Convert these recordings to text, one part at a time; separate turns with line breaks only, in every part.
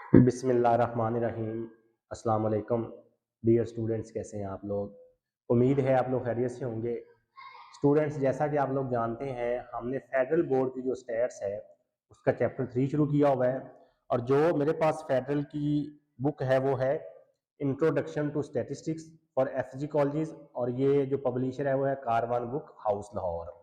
बिस्मिल्लाहिर्रहमानिर्रहीम। अस्सलाम वालेकुम डियर स्टूडेंट्स, कैसे हैं आप लोग? उम्मीद है आप लोग खैरियत से होंगे। स्टूडेंट्स, जैसा कि आप लोग जानते हैं, हमने फेडरल बोर्ड की जो स्टैट्स है उसका चैप्टर 3 शुरू किया हुआ है, और जो मेरे पास फेडरल की बुक है वो है introduction to statistics for FG colleges, और ये जो पब्लिशर है वो है कारवान बुक हाउस लाहौर।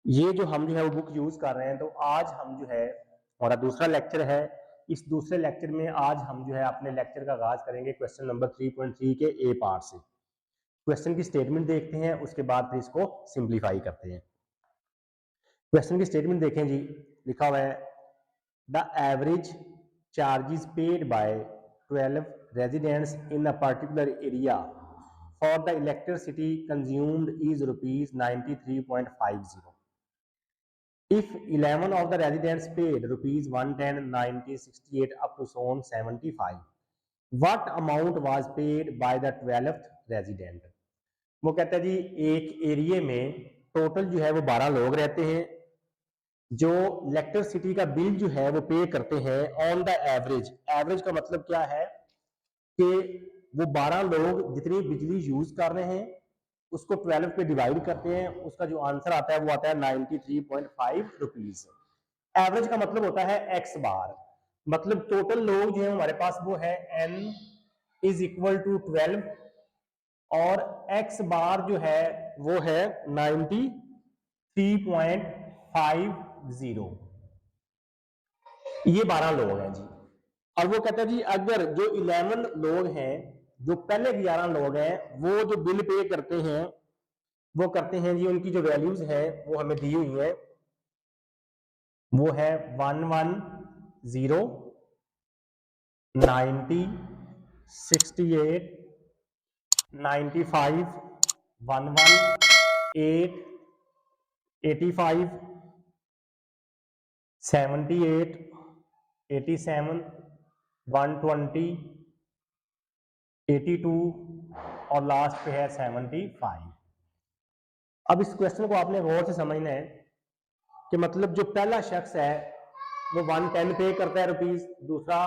ये जो हम जो है वो बुक यूज़ कर रहे हैं, तो आज हम जो है हमारा दूसरा लेक्चर है। इस दूसरे लेक्चर में आज हम जो है अपने लेक्चर का आगाज करेंगे क्वेश्चन नंबर 3.3 के ए पार्ट से। क्वेश्चन की स्टेटमेंट देखते हैं, उसके बाद फिर इसको सिंप्लीफाई करते हैं। क्वेश्चन की स्टेटमेंट देखें जी। लिखा हुआ है the average charges paid bye 12 residents in a particular area for the electricity consumed is ₹93.50। If 11 of the residents paid rupees 110, 90, 68 up to so on 75, what amount was paid by the 12th resident? वो कहता है जी, एक area में total जो है वो 12 लोग रहते हैं जो इलेक्ट्रिसिटी का बिल जो है वो पे करते हैं ऑन द एवरेज। एवरेज का मतलब क्या है कि वो 12 लोग जितनी बिजली यूज कर रहे हैं उसको 12 पे डिवाइड करते हैं, उसका जो आंसर आता है वो आता है 93.5 रुपीज। एवरेज का मतलब होता है एक्स बार, मतलब टोटल लोग जो है हमारे पास वो है n इज इक्वल टू 12, और एक्स बार जो है वो है 93.50। ये 12 लोग हैं जी। और वो कहता है जी, अगर जो 11 लोग हैं, जो पहले 11 लोग हैं, वो जो बिल पे करते हैं वो करते हैं जी, उनकी जो वैल्यूज है वो हमें दी हुई है। वो है 110, 90, 68, 95, 118, 85, 78, 87, 120, 82 और लास्ट पे है 75। अब इस क्वेश्चन को आपने गौर से समझना है कि मतलब जो पहला शख्स है वो 110 पे करता है रुपीज, दूसरा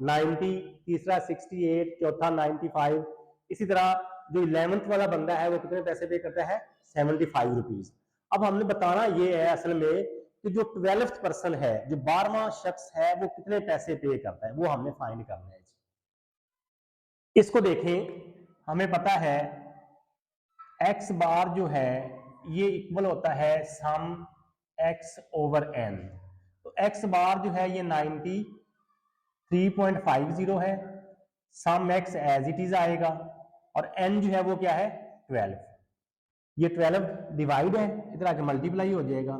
90, तीसरा 68, चौथा 95। इसी तरह जो 11th वाला बंदा है वो कितने पैसे पे करता है? 75 रुपीज। अब हमने बताना ये है असल में कि जो 12th पर्सन है, जो 12वां शख्स है, वो कितने पैसे पे करता है, वो हमने फाइंड करना है। इसको देखें, हमें पता है एक्स बार जो है ये इक्वल होता है सम एक्स ओवर एन। तो एक्स बार जो है ये 93.50 है, सम एक्स एज इट इज आएगा, और एन जो है वो क्या है? 12। ये 12 डिवाइड है, इधर आके मल्टीप्लाई हो जाएगा।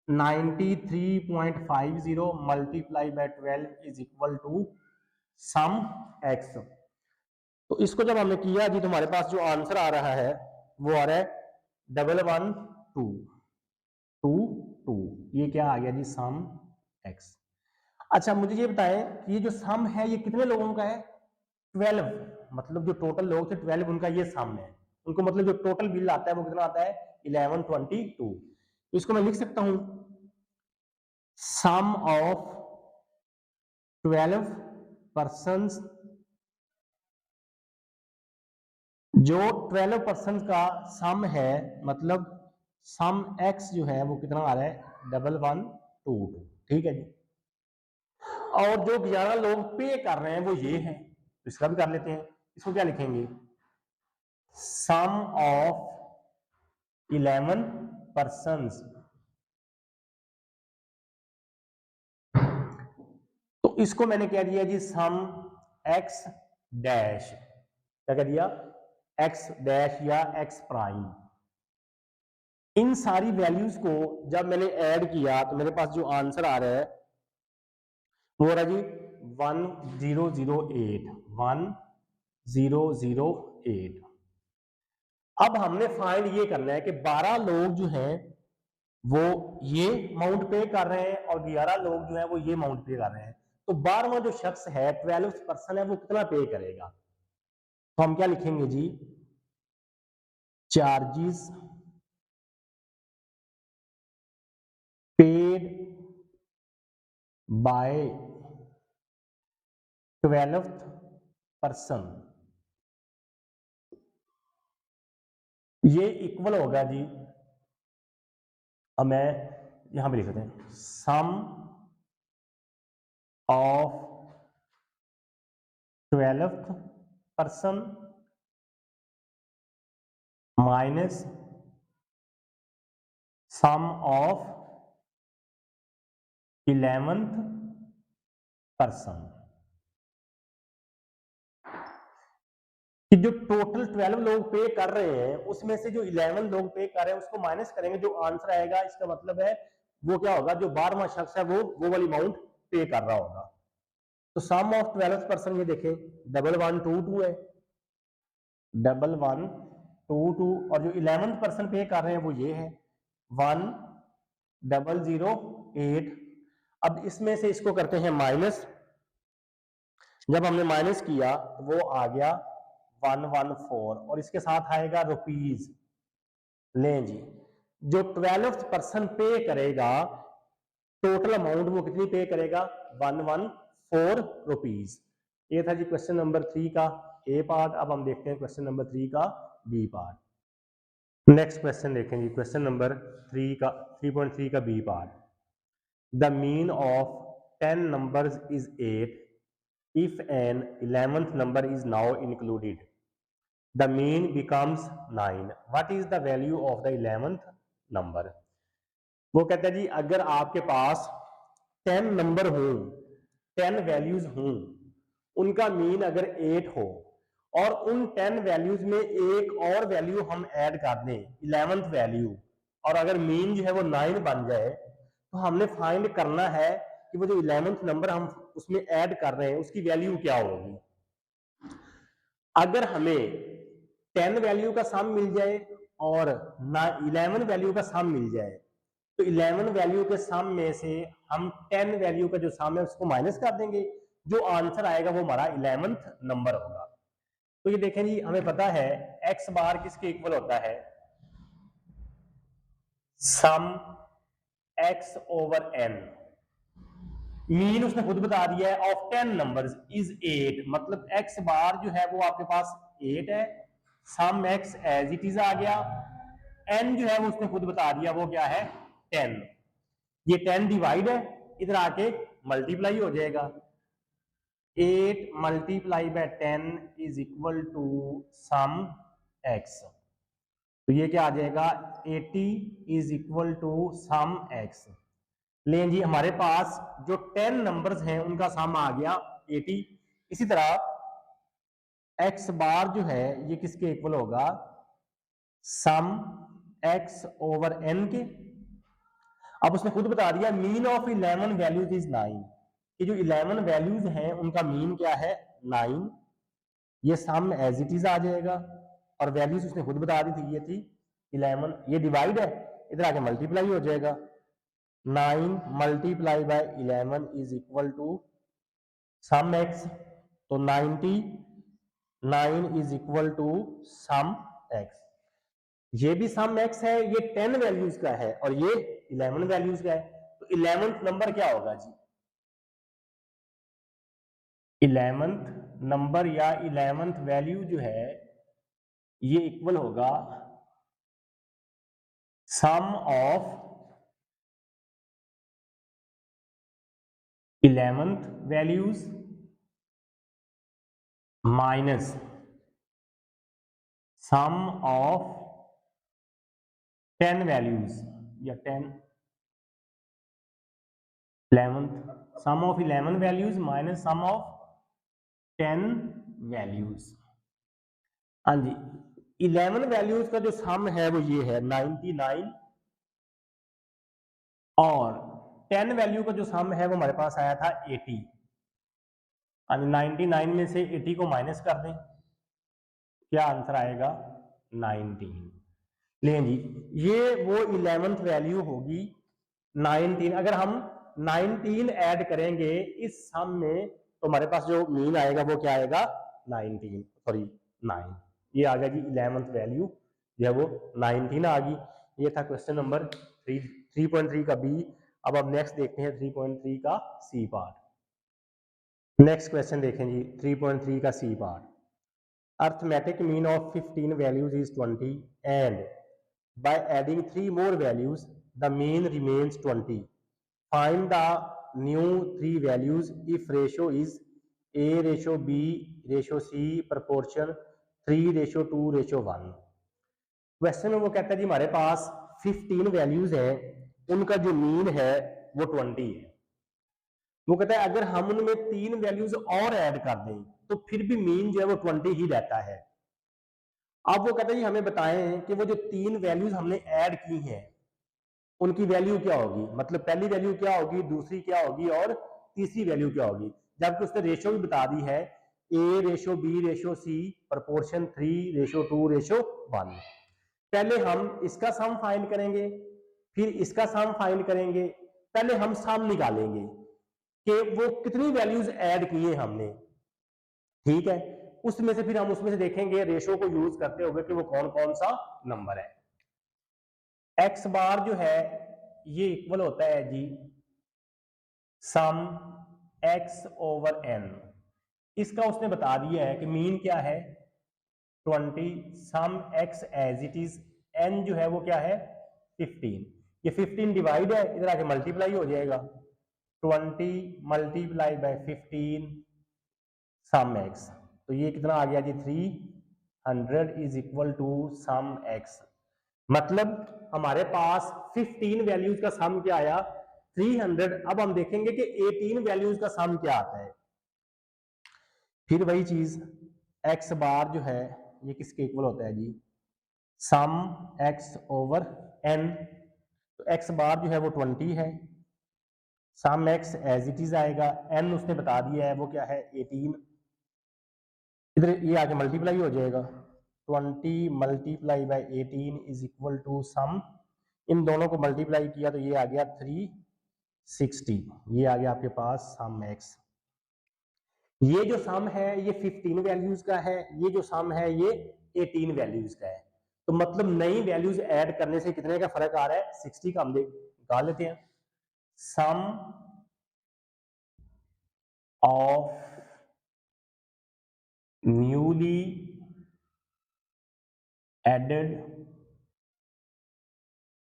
93.50 multiply by 12 is equal to sum x. तो इसको जब हमने किया जी, तो हमारे पास जो आंसर आ रहा है वो आ रहा है 111222। ये क्या आ गया जी? सम एक्स। अच्छा, मुझे ये बताएं कि ये जो सम है ये कितने लोगों का है? 12। मतलब जो टोटल लोग थे 12, उनका ये सम है। उनको मतलब जो टोटल बिल आता है वो कितना आता है? 1122। इसको मैं लिख सकता हूं सम ऑफ 12 पर्संस। जो 12 पर्सन का सम है, मतलब सम एक्स जो है वो कितना आ रहा है? 1122। ठीक है जी। और जो 11 लोग पे कर रहे हैं वो ये है, तो इसका भी कर लेते हैं। इसको क्या लिखेंगे? सम ऑफ 11 पर्संस। तो इसको मैंने क्या दिया जी? सम एक्स डैश। क्या कह दिया? एक्स डैश या एक्स प्राइम। इन सारी वैल्यूज को जब मैंने ऐड किया तो मेरे पास जो आंसर आ रहा है वो रहा जी 1008। 1008। अब हमने फाइंड ये करना है कि 12 लोग जो हैं वो ये अमाउंट पे कर रहे हैं और 11 लोग जो है वो ये अमाउंट पे कर रहे हैं। तो 12वां जो शख्स है, 12th पर्सन है, वो कितना पे करेगा? तो हम क्या लिखेंगे जी? Charges paid by 12th person, ये इक्वल होगा जी, अब मैं यहां पे लिख देते हैं sum of 12th person minus sum of 11th person, कि जो टोटल 12 लोग पे कर रहे हैं उसमें से जो 11 लोग पे कर रहे हैं उसको माइनस करेंगे, जो आंसर आएगा इसका मतलब है वो क्या होगा, जो 12वां शख्स है वो वाली अमाउंट पे कर रहा होगा। तो सम ऑफ 12th पर्सन ये देखें 1122 है, 1122, और जो 11th पर्सन पे कर रहे हैं वो ये है 1008। अब इसमें से इसको करते हैं माइनस, जब हमने माइनस किया तो वो आ गया 114, और इसके साथ आएगा रुपीज। लें जी, जो 12th पर्सन पे करेगा टोटल अमाउंट वो कितनी पे करेगा, 114 रुपीज। ये था जी क्वेश्चन नंबर 3 का ए पार्ट। अब हम देखते हैं क्वेश्चन नंबर 3 का बी पार्ट। नेक्स्ट क्वेश्चन देखेंगे क्वेश्चन नंबर 3 का 3.3 का B part. The mean of 10 numbers is 8 if an 11th number is now included, the mean becomes 9, what is the value of the 11th number। वो कहता है जी अगर आपके पास 10 number हो, 10 values हों, उनका मीन अगर 8 हो और उन 10 वैल्यूज में एक और वैल्यू हम ऐड कर दें 11th वैल्यू, और अगर मीन जो है वो 9 बन जाए, तो हमने फाइंड करना है कि वो जो 11th नंबर हम उसमें ऐड कर रहे हैं उसकी वैल्यू क्या होगी। अगर हमें 10 वैल्यू का सम मिल जाए और 11 वैल्यू का सम मिल जाए, तो 11 वैल्यू के सम में से हम 10 वैल्यू का जो सम है उसको माइनस कर देंगे, जो आंसर आएगा वो हमारा 11th नंबर होगा। तो ये देखें जी, हमें पता है x बार किसके इक्वल होता है, सम x ओवर n। मीन उसने खुद बता दिया है ऑफ 10 नंबर्स इज 8, मतलब x बार जो है वो आपके पास 8 है, सम x एज इट इज आ गया, n जो है वो उसने खुद बता दिया वो क्या है 10। ये 10 डिवाइड है, इधर आके मल्टीप्लाई हो जाएगा, 8 multiply by 10 is equal to sum x। तो ये क्या आ जाएगा 80 is equal to sum x। लें जी, हमारे पास जो 10 नंबर्स हैं उनका सम आ गया 80। इसी तरह x बार जो है ये किसके इक्वल होगा, सम x ओवर n के। अब उसने खुद बता दिया मीन ऑफ 11 वैल्यूज इज 9, कि जो 11 वैल्यूज हैं उनका मीन क्या है 9। ये सम एज इट इज आ जाएगा, और वैल्यूज उसने खुद बता दी थी, ये थी 11। ये डिवाइड है, इधर आके मल्टीप्लाई हो जाएगा, 9 multiply by 11 is equal to sum x। तो 99 is equal to sum x। ये भी सम x है, ये 10 वैल्यूज का है और ये 11 वैल्यूज का है। तो 11th नंबर क्या होगा जी, 11th नंबर या 11th वैल्यू जो है ये इक्वल होगा sum of 11th values minus sum of 10 values, या 10 11th, sum of 11 values minus sum of 10 values. हाँ जी, 11 वैल्यूज का जो सम है वो ये है 99, और 10 वैल्यू का जो सम है वो हमारे पास आया था 80। हाँ जी, 99 में से 80 को माइनस कर दें, क्या आंसर आएगा 19। लें जी, ये वो 11th वैल्यू होगी 19। अगर हम 19 ऐड करेंगे इस सम में तो हमारे पास जो मीन आएगा वो क्या आएगा 19, सॉरी 9। ये आ गया जी 11th वैल्यू जो है वो 19 आ गई। ये था क्वेश्चन नंबर 3.3 का बी। अब नेक्स्ट देखते हैं 3.3 का सी पार्ट। नेक्स्ट क्वेश्चन देखें जी 3.3 का C part. Arithmetic mean of 15 values is 20 and by adding 3 more values the mean remains 20. Find the new 3 values if ratio is a ratio b ratio c proportion 3 ratio 2 ratio 1। Question में वो कहता है जी हमारे पास 15 values है, उनका जो mean है वो 20 है। वो कहता है अगर हम उनमें 3 वैल्यूज और ऐड कर दें तो फिर भी मीन जो है वो 20 ही रहता है। अब वो कहता है जी हमें बताएं कि वो जो 3 वैल्यूज हमने ऐड की हैं उनकी वैल्यू क्या होगी, मतलब पहली वैल्यू क्या होगी, दूसरी क्या होगी और तीसरी वैल्यू क्या होगी। जबकि उसने रेशो भी बता दी है ए रेशो बी रेशो सी प्रोपोर्शन 3 रेशो 2 रेशो 1। पहले हम इसका सम फाइंड करेंगे, फिर इसका सम फाइंड करेंगे। पहले हम सम निकालेंगे कि वो कितनी वैल्यूज ऐड की हैं हमने, ठीक है। उसमें से फिर हम उसमें से देखेंगे रेशो को यूज करते हुए कि वो कौन कौन सा नंबर है। एक्स बार जो है ये इक्वल होता है जी सम एक्स ओवर एन। इसका उसने बता दिया है कि मीन क्या है 20, sum X as it is, N जो है वो क्या है 15। ये 15 डिवाइड है, इधर आके मल्टीप्लाई हो जाएगा 20 मल्टीप्लाई बाय 15 सम एक्स। तो ये कितना आ गया जी 300 is equal to sum x. मतलब हमारे पास 15 वैल्यूज का सम क्या आया 300। अब हम देखेंगे कि 18 वैल्यूज का सम क्या आता है। फिर वही चीज एक्स बार जो है ये किसके इक्वल होता है जी सम एक्स ओवर एन। तो एक्स बार जो है वो 20 है, सम एक्स एज इट इज आएगा, एन उसने बता दिया है वो क्या है 18। इधर ये आगे मल्टीप्लाई हो जाएगा 20 multiply by 18 is equal to sum, इन दोनों को मल्टीप्लाई किया तो ये आ गया 360। ये आ गया आपके पास सम एक्स। ये जो सम है ये 15 वैल्यूज का है, ये जो सम है ये 18 वैल्यूज का है। तो मतलब नई वैल्यूज ऐड करने से कितने का फर्क आ रहा है 60 का। हम निकाल लेते हैं sum of newly added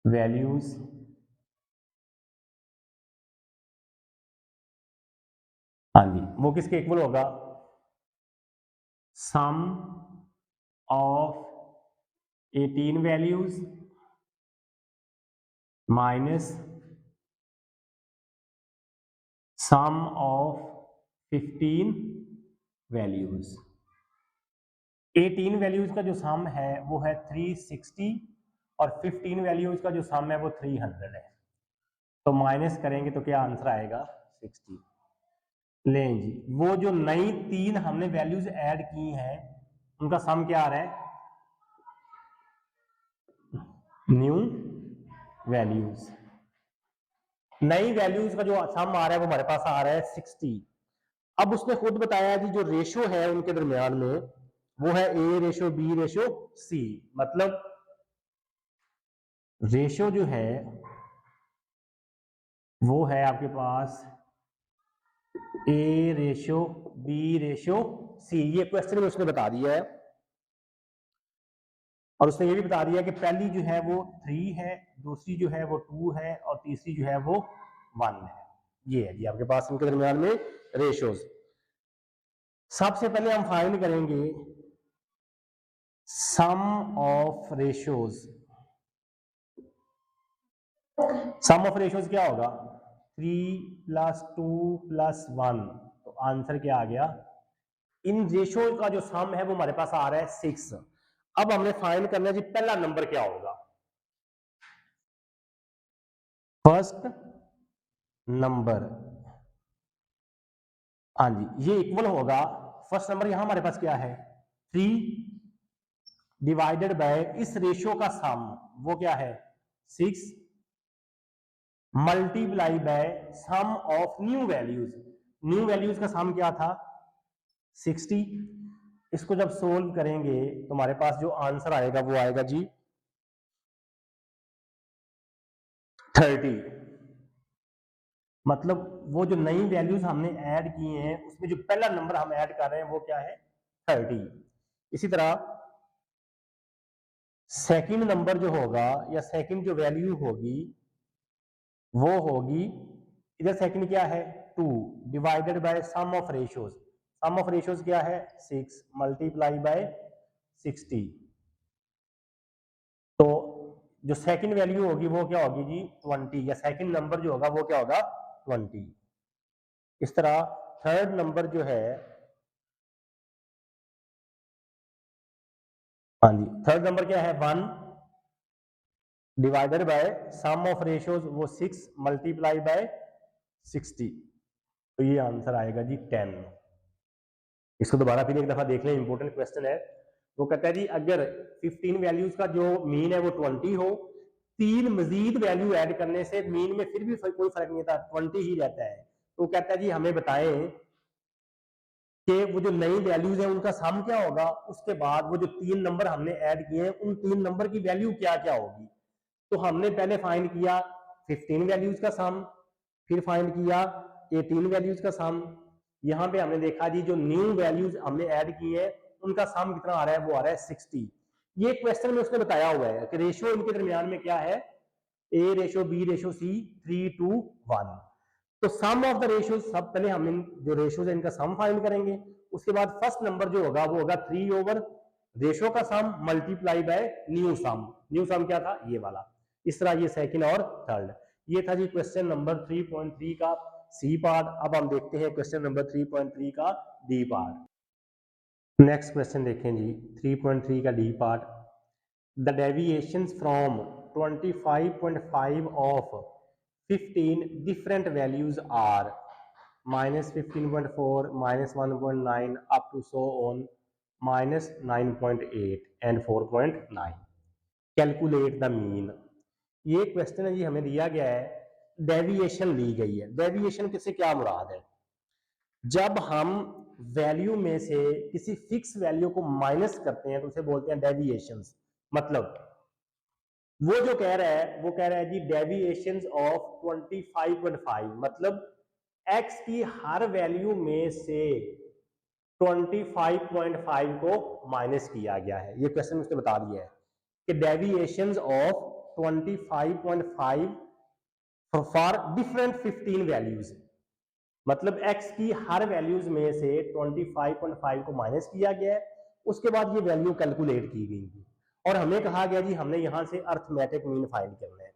values हाँ जी वो किसके इक्वल होगा sum of 18 values minus sum of 15 values. 18 values का जो सम है वो है 360 और 15 वैल्यूज का जो सम है वो 300 है। तो माइनस करेंगे तो क्या आंसर आएगा 60। लें जी वो जो नई 3 हमने वैल्यूज ऐड की हैं उनका सम क्या आ रहा है न्यू वैल्यूज। नई वैल्यूज का जो सम आ रहा है वो हमारे पास आ रहा है 60। अब उसने खुद बताया कि जो रेशो है उनके दरमियान में वो है ए रेशो बी रेशो सी। मतलब रेशो जो है वो है आपके पास ए रेशो बी रेशो सी। ये क्वेश्चन में उसने बता दिया है और उसने ये भी बता दिया कि पहली जो है वो 3 है, दूसरी जो है वो 2 है और तीसरी जो है वो 1 है। ये है जी आपके पास इनके दरमियान में रेशोज। सबसे पहले हम फाइंड करेंगे sum of ratios. Sum of ratios क्या होगा 3 प्लस 2 प्लस 1। तो आंसर क्या आ गया इन रेशो का जो सम है वो हमारे पास आ रहा है 6। अब हमने फाइंड करना है जी पहला नंबर क्या होगा फर्स्ट नंबर। हाँ जी ये इक्वल होगा फर्स्ट नंबर यहां हमारे पास क्या है 3 डिवाइडेड बाय इस रेशियो का सम वो क्या है 6 multiply by sum of new values. New values का सम क्या था 60। इसको जब सोल्व करेंगे तो हमारे पास जो आंसर आएगा वो आएगा जी 30। मतलब वो जो नई वैल्यूज हमने ऐड की हैं उसमें जो पहला नंबर हम ऐड कर रहे हैं वो क्या है 30। इसी तरह सेकंड नंबर जो होगा या सेकंड जो वैल्यू होगी वो होगी, इधर सेकंड क्या है 2 divided by sum of ratios. Sum of ratios क्या है 6 मल्टीप्लाई बाय 60। तो जो सेकंड वैल्यू होगी वो क्या होगी जी 20, या सेकंड नंबर जो होगा वो क्या होगा 20। इस तरह थर्ड नंबर जो है, हाँ जी थर्ड नंबर क्या है 1 divided by sum of ratios वो 6 मल्टीप्लाई बाय 60। तो ये आंसर आएगा जी 10। इसको दोबारा फिर एक दफा देख लें, इंपॉर्टेंट क्वेश्चन है। वो कहता है जी अगर 15 वैल्यूज का जो मीन है वो 20 हो, तीन मजीद वैल्यू ऐड करने से मीन में फिर भी कोई फर्क नहीं था, 20 ही रहता है। तो कहता है जी हमें बताएं कि वो जो नई वैल्यूज है उनका सम क्या होगा, उसके बाद वो जो तीन नंबर हमने ऐड किए हैं उन तीन नंबर की वैल्यू क्या क्या होगी। तो हमने पहले फाइंड किया 15 वैल्यूज का सम, फिर फाइंड किया 18 वैल्यूज का सम। यहाँ पे हमने देखा जी जो न्यू वैल्यूज हमने ऐड की है उनका सम कितना आ रहा है, वो आ रहा है 60। ये क्वेश्चन में उसने बताया हुआ है कि रेशियो इनके दरमियान में क्या है, A ratio B ratio C 3:1। तो सम ऑफ द रेशियो, सब पहले हम जो रेशियोज है इनका सम फाइंड करेंगे, उसके बाद फर्स्ट नंबर जो होगा वो होगा 3 ओवर रेशियो का sum multiply by new sum. New sum क्या था ये वाला। इस तरह ये सेकंड और थर्ड। ये था जी क्वेश्चन नंबर 3.3 का सी पार्ट। अब हम देखते हैं क्वेश्चन नंबर 3.3 का डी पार्ट। नेक्स्ट क्वेश्चन देखें जी 3.3 का D part. The deviations from 25.5 of 15 different values are -15.4, -1.9 up to so on -9.8 and 4.9। Calculate the mean. ये क्वेश्चन है जी हमें दिया गया है, डेविएशन ली गई है। डेविएशन किससे क्या मुराद है, जब हम वैल्यू में से किसी फिक्स वैल्यू को माइनस करते हैं तो उसे बोलते हैं डेविएशंस। मतलब वो जो कह रहा है वो कह रहा है जी डेविएशंस ऑफ 25.5, मतलब x की हर वैल्यू में से 25.5 को माइनस किया गया है। ये क्वेश्चन उसने बता दिया है कि deviations of 25.5 for different 15 values, मतलब x की हर वैल्यूज में से 25.5 को माइनस किया गया है, उसके बाद ये वैल्यू कैलकुलेट की गई थी और हमें कहा गया जी हमने यहां से अर्थमेटिक मीन फाइंड करना है।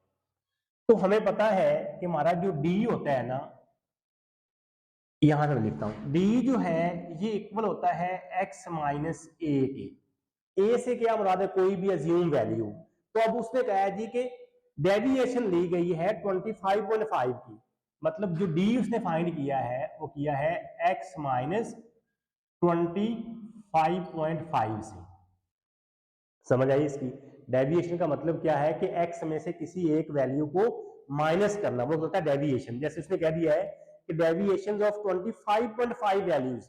तो हमें पता है कि हमारा जो d होता है ना, यहां से मैं लिखता हूं d जो है ये इक्वल होता है x माइनस ए के। ए से क्या मुराद है, कोई भी अज्यूम वैल्यू। तो अब उसने कहा है जी कि डेविएशन ली गई है 25.5 की, मतलब जो डी उसने फाइंड किया है वो किया है x माइनस 25.5 से। समझ आई इसकी। डेविएशन का मतलब क्या है कि x में से किसी एक वैल्यू को माइनस करना, वो होता है डेविएशन। जैसे उसने कह दिया है कि डेविएशन ऑफ 25.5 वैल्यूज,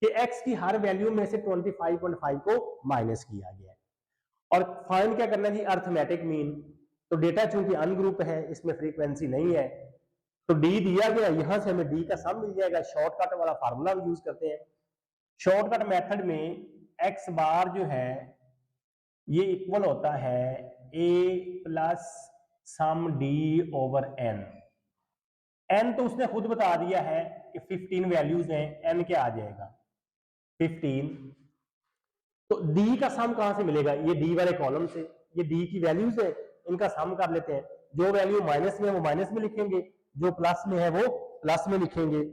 कि x की हर वैल्यू में से 25.5 को माइनस किया गया है। और फाइंड क्या करना है जी, अर्थमेटिक मीन। तो डेटा चूंकि अनग्रुप है, इसमें फ्रीक्वेंसी नहीं है, तो डी दिया गया, यहां से हमें डी का सम मिल जाएगा। शॉर्टकट वाला फार्मूला यूज करते हैं। शॉर्टकट मेथड में एक्स बार जो है ये इक्वल होता है ए प्लस सम डी ओवर एन। एन तो उसने खुद बता दिया है कि 15 वैल्यूज हैं, एन क्या आ जाएगा 15। तो डी का सम कहां से मिलेगा, ये डी वाले कॉलम से, ये डी की वैल्यूज है, इनका सम कर लेते हैं। जो वैल्यू माइनस में है वो माइनस में लिखेंगे, जो प्लस में है वो प्लस में लिखेंगे।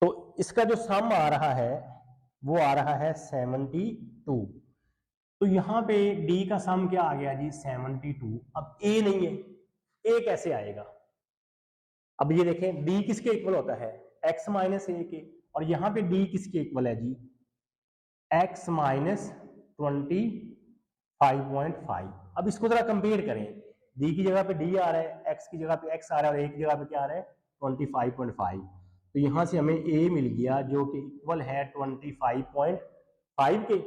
तो इसका जो सम आ रहा है वो आ रहा है 72। तो यहां पे डी का सम क्या आ गया जी 72। अब ए नहीं है, ए कैसे आएगा। अब ये देखें डी किसके इक्वल होता है x माइनस ए के, और यहां पे डी किसके इक्वल है जी x माइनस 25.5। अब इसको जरा कंपेयर करें, डी की जगह पे डी आ रहा है, x की जगह पे x आ रहा है और a की जगह पे क्या आ रहा है 25.5। तो यहां से हमें a मिल गया जो कि इक्वल है 25.5 के।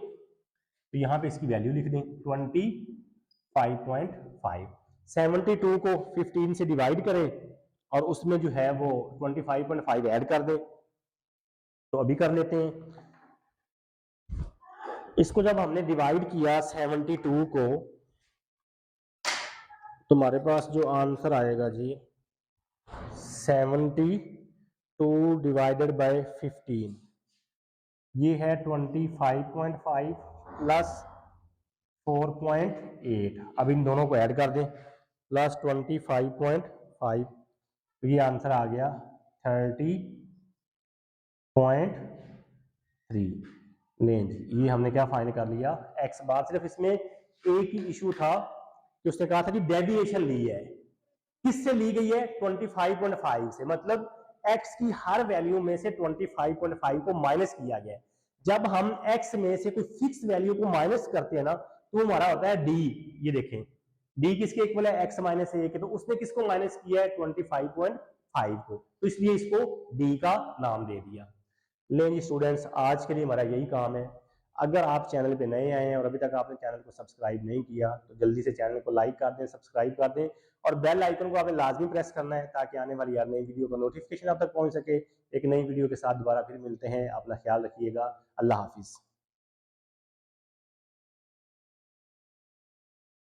तो यहां पे इसकी वैल्यू लिख दें 25.5। 72 को 15 से डिवाइड करें और उसमें जो है वो 25.5 ऐड कर दे। तो अभी कर लेते हैं। इसको जब हमने डिवाइड किया 72 को, तुम्हारे पास जो आंसर आएगा जी 72 डिवाइडेड बाय 15, ये है 25.5 प्लस 4.8। अब इन दोनों को ऐड कर दें, प्लस 25.5, तो ये आंसर आ गया 30.3। लें जी, ये हमने क्या फाइंड कर लिया, एक्स बार। सिर्फ इसमें एक ही इशू था कि उसने कहा था कि डेविएशन ली है, किससे ली गई है, 25.5 से, मतलब x की हर वैल्यू में से 25.5 को माइनस किया गया है। जब हम x में से कोई फिक्स वैल्यू को माइनस करते हैं ना, तो हमारा होता है d। ये देखें, d किसके इक्वल है, x माइनस ए के, तो उसने किसको माइनस किया है, 25.5 को, तो इसलिए इसको d का नाम दे दिया। लें जी स्टूडेंट्स, आज के लिए हमारा यही काम है। अगर आप चैनल पे नए आए हैं और अभी तक आपने चैनल को सब्सक्राइब नहीं किया, तो जल्दी से चैनल को लाइक कर दें, सब्सक्राइब कर दें, और बेल आइकन को आपने लाजमी प्रेस करना है, ताकि आने वाली हर नई वीडियो का नोटिफिकेशन आप तक पहुंच सके। एक नई वीडियो के साथ दोबारा फिर मिलते हैं। अपना ख्याल रखिएगा। अल्लाह हाफिज़।